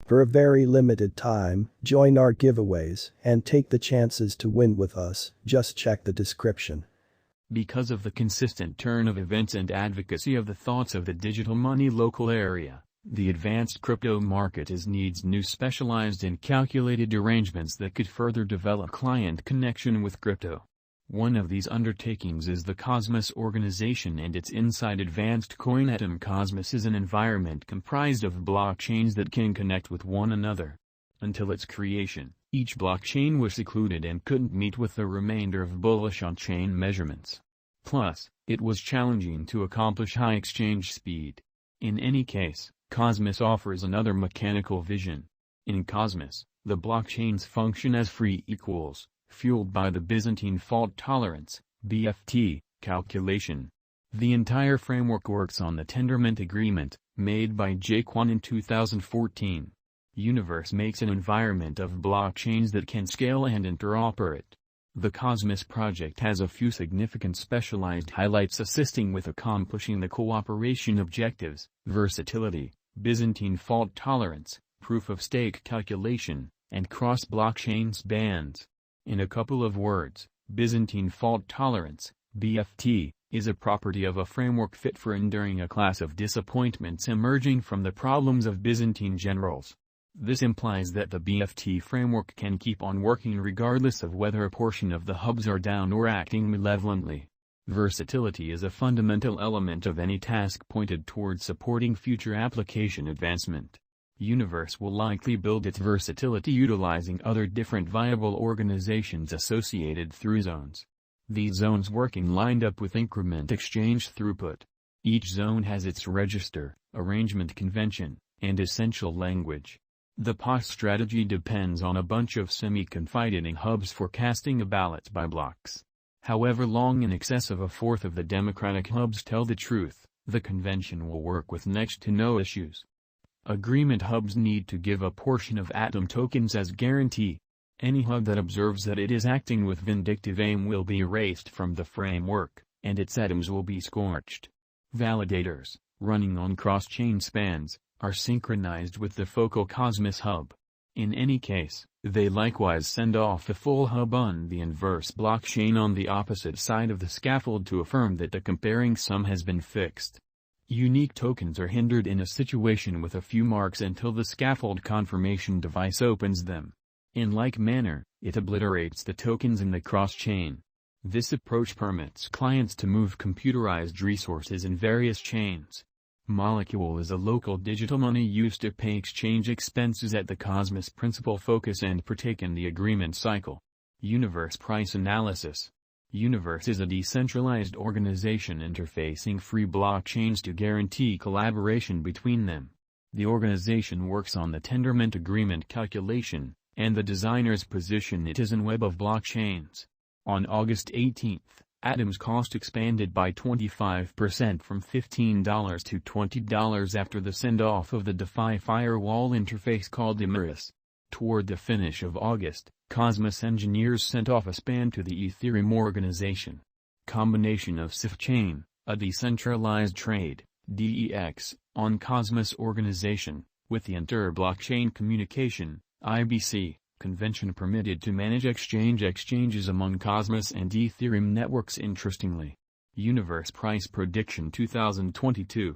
For a very limited time, join our giveaways and take the chances to win with us. Just check the description. Because of the consistent turn of events and advocacy of the thoughts of the digital money local area, the advanced crypto market needs new specialized and calculated arrangements that could further develop client connection with crypto. One of these undertakings is the Cosmos organization and its inside advanced coin atom. Cosmos is an environment comprised of blockchains that can connect with one another. Until its creation, each blockchain was secluded and couldn't meet with the remainder of bullish on-chain measurements. Plus, it was challenging to accomplish high exchange speed. In any case, Cosmos offers another mechanical vision. In Cosmos, the blockchains function as free equals, fueled by the Byzantine fault tolerance (BFT) calculation. The entire framework works on the Tendermint agreement, made by Jaquan in 2014. Universe makes an environment of blockchains that can scale and interoperate. The Cosmos project has a few significant specialized highlights assisting with accomplishing the cooperation objectives: versatility, Byzantine fault tolerance, proof-of-stake calculation, and cross-blockchain bands. In a couple of words, Byzantine fault tolerance, BFT, is a property of a framework fit for enduring a class of disappointments emerging from the problems of Byzantine generals. This implies that the BFT framework can keep on working regardless of whether a portion of the hubs are down or acting malevolently. Versatility is a fundamental element of any task pointed towards supporting future application advancement. Universe will likely build its versatility utilizing other different viable organizations associated through zones. These zones working lined up with increment exchange throughput. Each zone has its register, arrangement convention, and essential language. The POS strategy depends on a bunch of semi-confiding hubs forecasting a ballot by blocks. However long in excess of a fourth of the democratic hubs tell the truth, the convention will work with next to no issues. Agreement hubs need to give a portion of Atom tokens as guarantee. Any hub that observes that it is acting with vindictive aim will be erased from the framework, and its atoms will be scorched. Validators, running on cross-chain spans, are synchronized with the focal Cosmos hub. In any case, they likewise send off a full hub on the inverse blockchain on the opposite side of the scaffold to affirm that the comparing sum has been fixed. Unique tokens are hindered in a situation with a few marks until the scaffold confirmation device opens them. In like manner, it obliterates the tokens in the cross-chain. This approach permits clients to move computerized resources in various chains. Molecule is a local digital money used to pay exchange expenses at the Cosmos principal focus and partake in the agreement cycle. Universe price analysis. Universe is a decentralized organization interfacing free blockchains to guarantee collaboration between them. The organization works on the Tendermint agreement calculation, and the designers position it as a web of blockchains. On August 18, Atom's cost expanded by 25% from $15 to $20 after the send-off of the DeFi firewall interface called emeris. Toward the finish of August, Cosmos engineers sent off a span to the Ethereum organization. Combination of CIF chain, a decentralized trade, DEX, on Cosmos organization, with the inter-blockchain communication, IBC, convention permitted to manage exchanges among Cosmos and Ethereum networks. Interestingly, Universe price prediction 2022.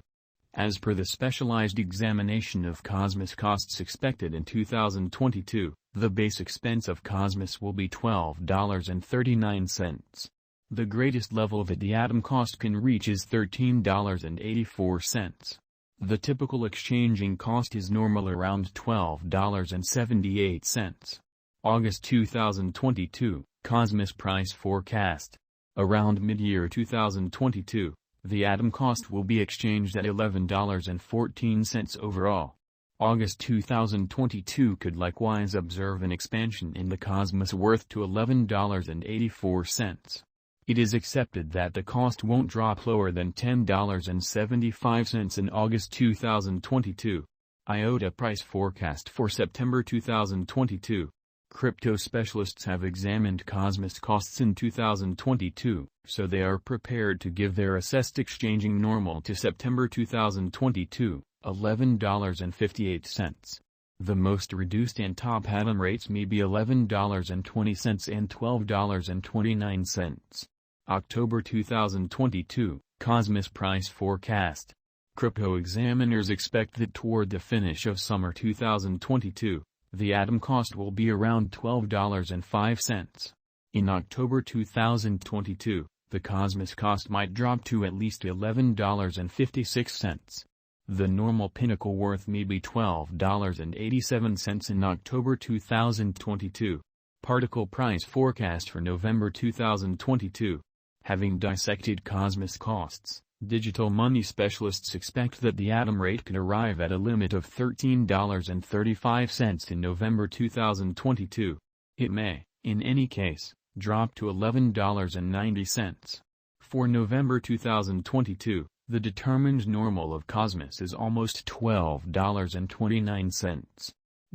As per the specialized examination of Cosmos costs expected in 2022, the base expense of Cosmos will be $12.39. The greatest level that the Atom cost can reach is $13.84. The typical exchanging cost is normal around $12.78. August 2022, Cosmos price forecast. Around mid-year 2022, the Atom cost will be exchanged at $11.14 overall. August 2022 could likewise observe an expansion in the Cosmos worth to $11.84. It is accepted that the cost won't drop lower than $10.75 in August 2022. IOTA price forecast for September 2022. Crypto specialists have examined Cosmos costs in 2022, so they are prepared to give their assessed exchanging normal to September 2022, $11.58. The most reduced and top atom rates may be $11.20 and $12.29. October 2022, Cosmos Price Forecast. Crypto examiners expect that toward the finish of summer 2022, the atom cost will be around $12.05. In October 2022, the Cosmos cost might drop to at least $11.56. The normal pinnacle worth may be $12.87 in October 2022. Particle price forecast for November 2022. Having dissected Cosmos costs, digital money specialists expect that the atom rate could arrive at a limit of $13.35 in November 2022. It may, in any case, drop to $11.90. For November 2022, the determined normal of Cosmos is almost $12.29.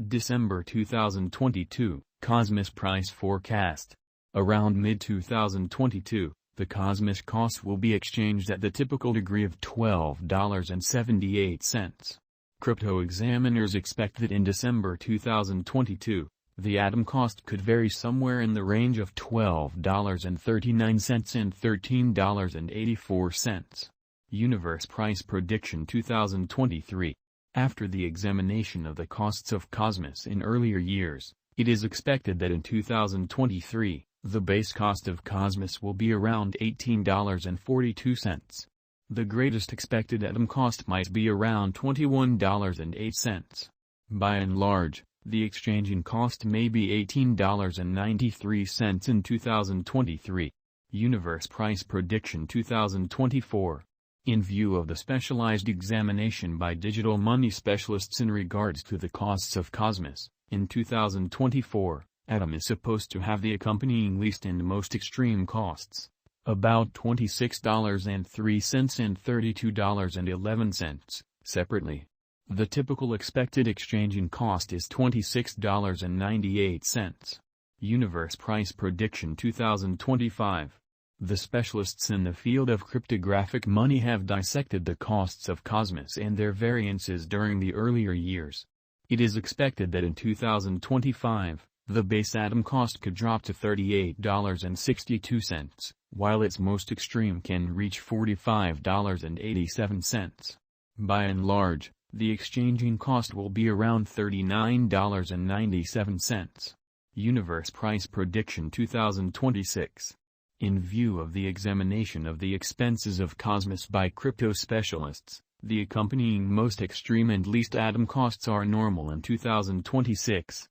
December 2022, Cosmos price forecast. Around mid-2022, the Cosmos cost will be exchanged at the typical degree of $12.78. Crypto examiners expect that in December 2022, the atom cost could vary somewhere in the range of $12.39 and $13.84. Universe Price Prediction 2023. After the examination of the costs of Cosmos in earlier years, it is expected that in 2023, the base cost of Cosmos will be around $18.42. The greatest expected atom cost might be around $21.08. By and large, the exchanging cost may be $18.93 in 2023. Universe Price Prediction 2024. In view of the specialized examination by digital money specialists in regards to the costs of Cosmos, in 2024, Atom is supposed to have the accompanying least and most extreme costs, about $26.03 and $32.11, separately. The typical expected exchanging cost is $26.98. Universe Price Prediction 2025. The specialists in the field of cryptographic money have dissected the costs of Cosmos and their variances during the earlier years. It is expected that in 2025, the base atom cost could drop to $38.62, while its most extreme can reach $45.87. By and large, the exchanging cost will be around $39.97. Universe Price Prediction 2026. In view of the examination of the expenses of Cosmos by crypto specialists, the accompanying most extreme and least atom costs are normal in 2026.